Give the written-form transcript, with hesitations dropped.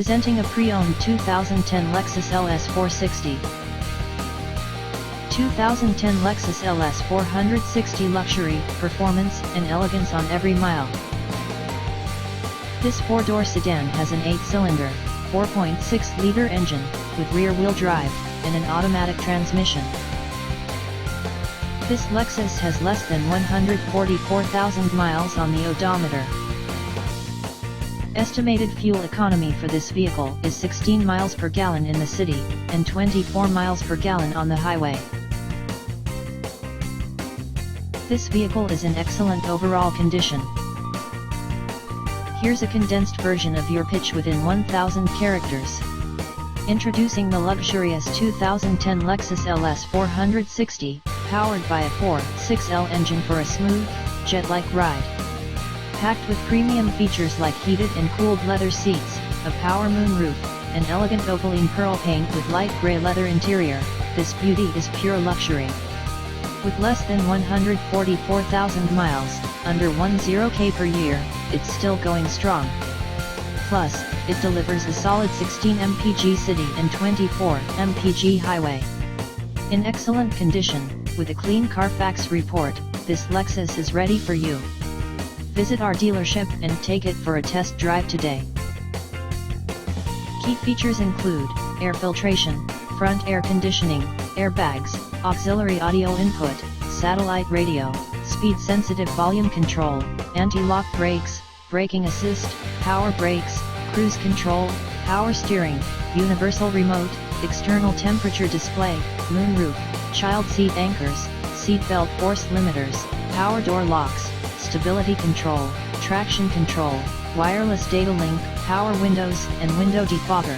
Presenting a pre-owned 2010 Lexus LS 460. 2010 Lexus LS 460 luxury, performance, and elegance on every mile. This four-door sedan has an 8-cylinder, 4.6-liter engine, with rear-wheel drive, and an automatic transmission. This Lexus has less than 144,000 miles on the odometer. Estimated fuel economy for this vehicle is 16 miles per gallon in the city, and 24 miles per gallon on the highway. This vehicle is in excellent overall condition. Here's a condensed version of your pitch within 1,000 characters. Introducing the luxurious 2010 Lexus LS 460, powered by a 4.6L engine for a smooth, jet-like ride. Packed with premium features like heated and cooled leather seats, a power moonroof, and elegant opaline pearl paint with light gray leather interior, this beauty is pure luxury. With less than 144,000 miles, under 10K per year, it's still going strong. Plus, it delivers a solid 16 mpg city and 24 mpg highway. In excellent condition, with a clean CARFAX report, this Lexus is ready for you. Visit our dealership and take it for a test drive today. Key features include air filtration, front air conditioning, airbags, auxiliary audio input, satellite radio, speed-sensitive volume control, anti-lock brakes, braking assist, power brakes, cruise control, power steering, universal remote, external temperature display, moonroof, child seat anchors, seat belt force limiters, power door locks, stability control, traction control, wireless data link, power windows and window defogger.